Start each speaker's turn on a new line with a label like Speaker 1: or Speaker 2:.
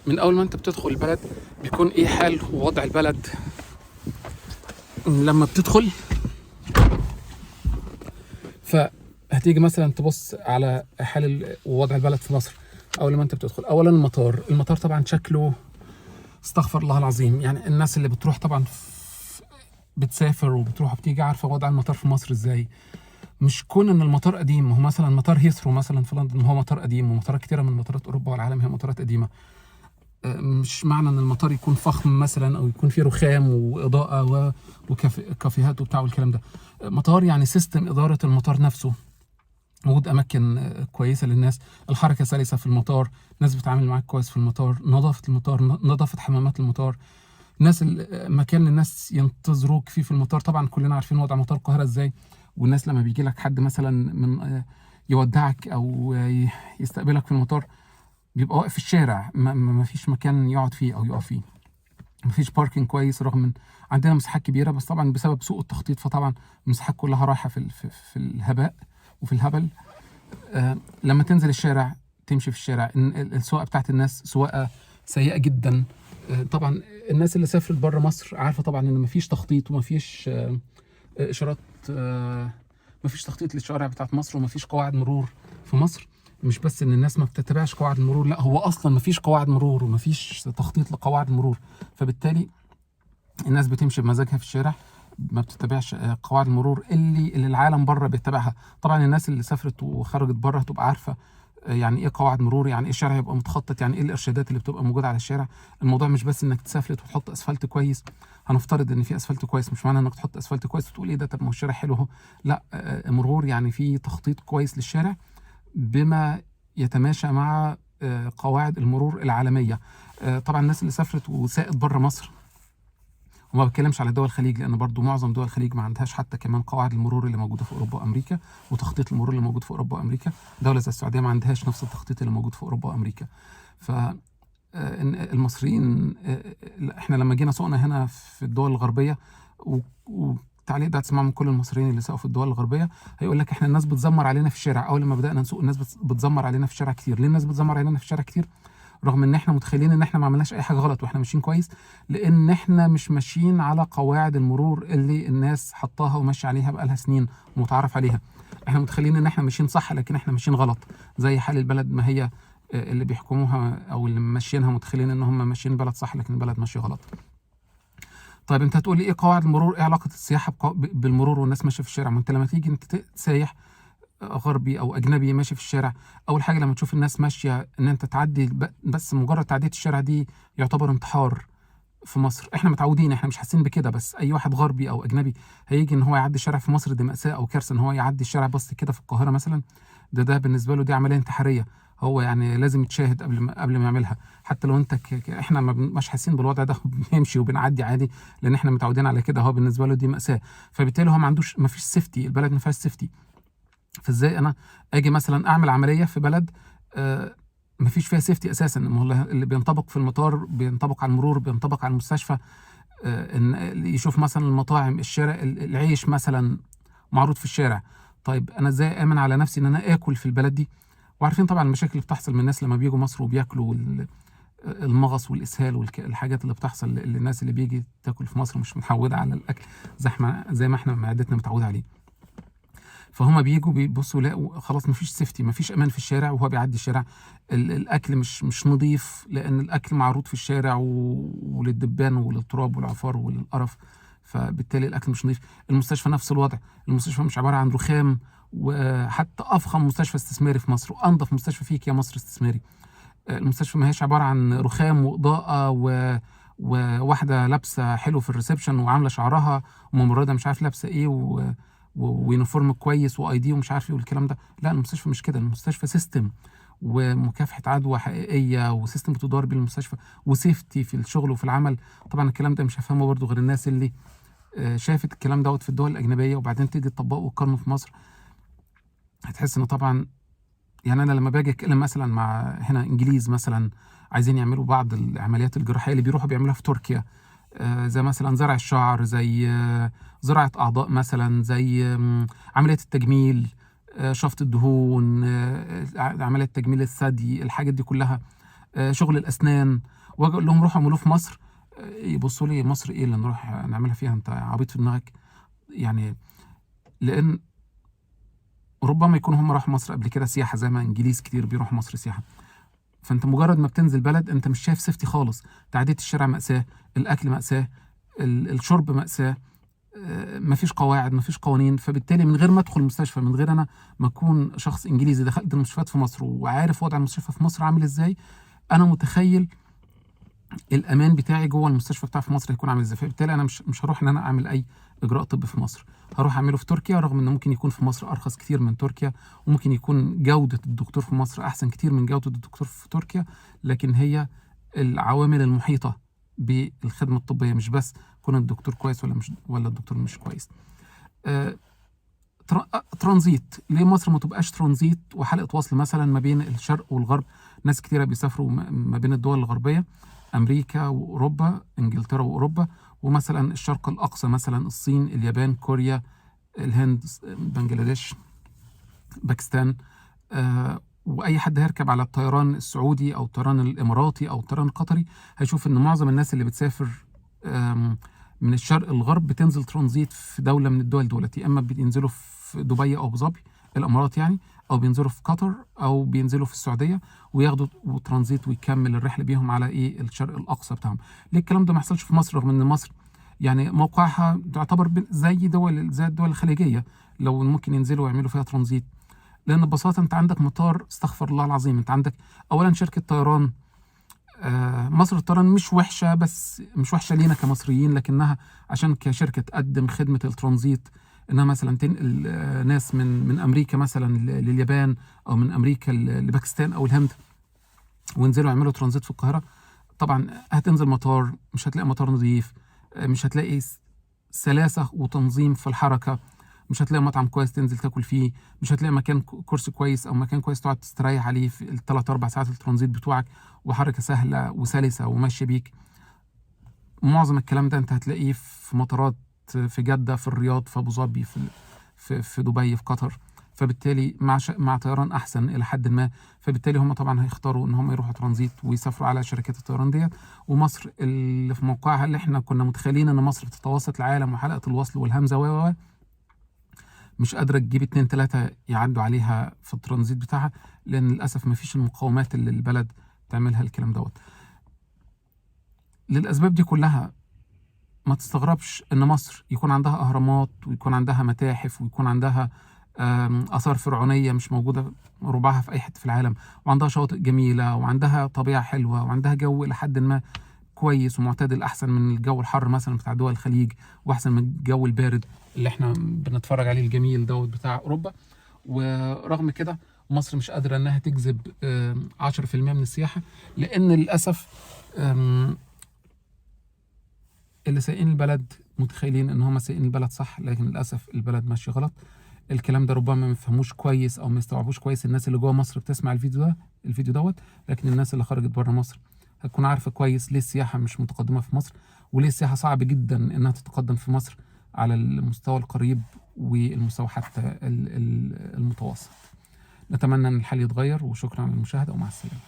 Speaker 1: من اول ما انت بتدخل البلد بيكون ايه حال ووضع البلد لما بتدخل. فهتيجي مثلا تبص على حال ووضع البلد في مصر اول ما انت بتدخل. اولا المطار طبعا شكله استغفر الله العظيم. يعني الناس اللي بتروح طبعا بتسافر وبتروح وبتيجي عارفه وضع المطار في مصر ازاي. مش كون ان المطار قديم، هو مثلا مطار هيثرو مثلا في لندن هو مطار قديم، ومطارات كتيره من مطارات اوروبا والعالم هي مطارات قديمه. مش معنى ان المطار يكون فخم مثلا او يكون فيه رخام واضاءه وكافيهات وبتاع والكلام ده. مطار يعني سيستم اداره المطار نفسه، وجود اماكن كويسه للناس، الحركه سلسه في المطار، ناس بتتعامل معاك كويس في المطار، نظافه المطار، نظافه حمامات المطار، مكان للناس ينتظروك فيه في المطار. طبعا كلنا عارفين وضع مطار القاهره ازاي. والناس لما بيجي لك حد مثلا من يودعك او يستقبلك في المطار بيبقى واقف في الشارع، ما فيش مكان يقعد فيه او يقف فيه، ما فيش باركنج كويس، رغم ان عندنا مساحات كبيره، بس طبعا بسبب سوء التخطيط فطبعا المساحات كلها رايحه في الهباء وفي الهبل. لما تنزل الشارع تمشي في الشارع السواقه بتاعت الناس سواقه سيئه جدا. طبعا الناس اللي سافرت بره مصر عارفه طبعا ان مفيش تخطيط ومفيش اشارات، مفيش تخطيط للشوارع بتاعت مصر، ومفيش قواعد مرور في مصر. مش بس ان الناس ما بتتبعش قواعد المرور، لا هو اصلا مفيش قواعد مرور ومفيش تخطيط لقواعد المرور. فبالتالي الناس بتمشي بمزاجها في الشارع، ما بتتبعش قواعد المرور اللي العالم بره بيتبعها. طبعا الناس اللي سافرت وخرجت بره هتبقى عارفه يعني ايه قواعد مرور، يعني ايه الشارع يبقى متخطط، يعني ايه الارشادات اللي بتبقى موجوده على الشارع. الموضوع مش بس انك تسافلت وتحط اسفلت كويس. هنفترض ان في اسفلت كويس، مش معنى انك تحط اسفلت كويس وتقول ايه ده، طب ما هو الشارع حلو اهو. لا، مرور يعني في تخطيط كويس للشارع بما يتماشى مع قواعد المرور العالميه. طبعا الناس اللي سافرت وساقت بره مصر، وما بتكلمش على دول الخليج لان برضو معظم دول الخليج ما عندهاش حتى كمان قواعد المرور اللي موجوده في اوروبا وامريكا، وتخطيط المرور اللي موجود في اوروبا وامريكا. دوله زي السعوديه ما عندهاش نفس التخطيط اللي موجود في اوروبا وامريكا. ف المصريين احنا لما جينا سوقنا هنا في الدول الغربيه، والتعليق ده هتسمعه من كل المصريين اللي ساقوا في الدول الغربيه، هيقول لك احنا الناس بتزمر علينا في الشارع. اول ما بدانا نسوق الناس بتزمر علينا في الشارع كتير. ليه الناس بتزمر علينا في الشارع كتير؟ رغم ان احنا متخيلين ان احنا ما عملناش اي حاجه غلط واحنا ماشيين كويس، لان احنا مش ماشيين على قواعد المرور اللي الناس حطاها وماشيه عليها بقالها سنين ومتعارف عليها. احنا متخيلين ان احنا ماشيين صح، لكن احنا ماشيين غلط. زي حال البلد ما هي اللي بيحكموها او اللي ماشيينها متخيلين ان هم ماشيين البلد صح، لكن البلد ماشيه غلط. طيب انت هتقول لي ايه قواعد المرور؟ ايه علاقه السياحه بالمرور والناس ماشيه في الشارع؟ ما انت لما تيجي انت سايح غربي او اجنبي ماشي في الشارع، اول حاجه لما تشوف الناس ماشيه ان انت تعدي، بس مجرد تعديه الشارع دي يعتبر انتحار. في مصر احنا متعودين، احنا مش حاسين بكده، بس اي واحد غربي او اجنبي هيجي ان هو يعدي الشارع في مصر دي مأساة او كارثه. ان هو يعدي الشارع بس كده في القاهره مثلا، ده بالنسبه له دي عمليه انتحاريه. هو يعني لازم يتشاهد قبل ما يعملها. حتى لو انت احنا مش حاسين بالوضع ده بنمشي وبنعدي عادي لان احنا متعودين على كده. هو بالنسبه له دي مأساة. فبالتالي هو ما فيش سيفتي، البلد ما فيهاش سيفتي. فازاي انا اجي مثلا اعمل عمليه في بلد مفيش فيها سيفتي اساسا؟ ما هو اللي بينطبق في المطار بينطبق على المرور، بينطبق على المستشفى. ان يشوف مثلا المطاعم، الشارع، العيش مثلا معروض في الشارع. طيب انا ازاي امن على نفسي ان انا اكل في البلد دي؟ وعارفين طبعا المشاكل اللي بتحصل من الناس لما بيجوا مصر وبياكلوا، المغص والاسهال والحاجات اللي بتحصل للناس اللي بيجي تاكل في مصر مش متعوده على الاكل زي ما احنا معدتنا متعوده عليه. فهم بيجوا بيبصوا يلاقوا خلاص مفيش سيفتي، مفيش امان في الشارع، وهو بيعدي الشارع الاكل مش نظيف، لان الاكل معروض في الشارع وللدبان وللتراب والعفار وللقرف. فبالتالي الاكل مش نظيف. المستشفى نفس الوضع، المستشفى مش عباره عن رخام. وحتى افخم مستشفى استثماري في مصر وانظف مستشفى فيك يا مصر استثماري، المستشفى ما هيش عباره عن رخام واضاءه وواحده لابسه حلو في الريسبشن وعامله شعرها، وممرضه مش عارف لابسه ايه ويونيفورم كويس واي دي ومش عارف ايه والكلام ده. لا، المستشفى مش كده. المستشفى سيستم ومكافحه عدوى حقيقيه، وسيستم بتدار بيه المستشفى، وسيفتي في الشغل وفي العمل. طبعا الكلام ده مش هفهمه برضو غير الناس اللي شافت الكلام دوت في الدول الاجنبيه وبعدين تيجي تطبقه وتقارنه في مصر. هتحس ان طبعا يعني انا لما باجي اتكلم مثلا مع هنا انجليز مثلا عايزين يعملوا بعض العمليات الجراحيه اللي بيروحوا بيعملوها في تركيا، زي مثلا زرع الشعر، زي زراعه اعضاء مثلا، زي عمليه التجميل، شفط الدهون، عمليه تجميل الثدي، الحاجات دي كلها شغل الاسنان، واجي اقول لهم روحوا اعملوه في مصر، يبصوا لي مصر ايه اللي نروح نعملها فيها، انت عبيط في دماغك يعني. لان ربما يكونوا هم راحوا مصر قبل كده سياحه، زي ما انجليز كتير بيروحوا مصر سياحه. فانت مجرد ما بتنزل بلد انت مش شايف سيفتي خالص، تعديه الشارع مأساة، الاكل مأساة، الشرب مأساة، مفيش قواعد، مفيش قوانين. فبالتالي من غير ما ادخل المستشفى، من غير انا ما اكون شخص انجليزي دخلت المستشفيات في مصر وعارف وضع المستشفى في مصر عامل ازاي، انا متخيل الامان بتاعي جوه المستشفى بتاعي في مصر هيكون عامل ازاي. فبالتالي انا مش هروح ان انا اعمل اي اجراء طبي في مصر، هروح اعمله في تركيا، رغم انه ممكن يكون في مصر ارخص كتير من تركيا، وممكن يكون جودة الدكتور في مصر احسن كتير من جودة الدكتور في تركيا. لكن هي العوامل المحيطة بالخدمة الطبية، مش بس كون الدكتور كويس ولا الدكتور مش كويس. ترانزيت، ليه مصر ما تبقاش ترانزيت وحلقة وصل مثلا ما بين الشرق والغرب؟ ناس كتيرة بيسافروا ما بين الدول الغربية، أمريكا وأوروبا، إنجلترا وأوروبا، ومثلا الشرق الأقصى مثلا الصين، اليابان، كوريا، الهند، بنجلاديش، باكستان. وأي حد هيركب على الطيران السعودي أو الطيران الإماراتي أو الطيران القطري هيشوف إن معظم الناس اللي بتسافر من الشرق للغرب بتنزل ترانزيت في دولة من الدول دولت، يا إما بينزلوا في دبي أو أبو ظبي الإمارات يعني، أو بينزلوا في قطر، أو بينزلوا في السعودية وياخدوا ترانزيت ويكمل الرحلة بيهم على إيه الشرق الأقصى بتاعهم. ليه الكلام ده ما يحصلش في مصر، رغم إن مصر يعني موقعها تعتبر زي الدول الخليجية، لو ممكن ينزلوا ويعملوا فيها ترانزيت؟ لأن ببساطة أنت عندك مطار، استغفر الله العظيم، أنت عندك أولا شركة طيران، مصر الطيران مش وحشة، بس مش وحشة لينا كمصريين، لكنها عشان كشركة تقدم خدمة الترانزيت، انها مثلا تنقل ناس من امريكا مثلا لليابان، او من امريكا لباكستان او الهند، وينزلوا يعملوا ترانزيت في القاهرة. طبعا هتنزل مطار، مش هتلاقي مطار نظيف، مش هتلاقي سلاسة وتنظيم في الحركة، مش هتلاقي مطعم كويس تنزل تاكل فيه، مش هتلاقي مكان كرسي كويس او مكان كويس تقعد تستريح عليه في الثلاث اربع ساعات الترانزيت بتوعك، وحركه سهله وسلسه وماشيه بيك. معظم الكلام ده انت هتلاقيه في مطارات في جده، في الرياض، في ابو ظبي، في دبي، في قطر. فبالتالي مع طيران احسن الى حد ما، فبالتالي هم طبعا هيختاروا ان هم يروحوا ترانزيت ويسافروا على شركات الطيران ديت. ومصر اللي في موقعها اللي احنا كنا متخيلين ان مصر بتتوسط العالم وحلقه الوصل والهمزه مش قادرة تجيب 2-3 يعدوا عليها في الترانزيت بتاعها، لأن للأسف مفيش المقومات اللي البلد تعملها الكلام دوت. للأسباب دي كلها ما تستغربش إن مصر يكون عندها أهرامات، ويكون عندها متاحف، ويكون عندها آثار فرعونية مش موجودة ربعها في أي حتة في العالم، وعندها شواطئ جميلة، وعندها طبيعة حلوة، وعندها جو إلى حد ما كويس ومعتدل، احسن من الجو الحر مثلا بتاع دول الخليج، واحسن من الجو البارد اللي احنا بنتفرج عليه الجميل دوت بتاع اوروبا. ورغم كده مصر مش قادره انها تجذب 10% من السياحه، لان للاسف اللي سايقين البلد متخيلين ان هم سايقين البلد صح، لكن للاسف البلد ماشيه غلط. الكلام ده ربما ما يفهموش كويس او ما يستوعبوش كويس الناس اللي جوه مصر بتسمع الفيديو دوت، لكن الناس اللي خرجت بره مصر هتكون عارفه كويس ليه السياحه مش متقدمه في مصر، وليه السياحه صعب جدا انها تتقدم في مصر على المستوى القريب والمستوى حتى المتوسط. نتمنى ان الحال يتغير، وشكرا على المشاهده ومع السلامه.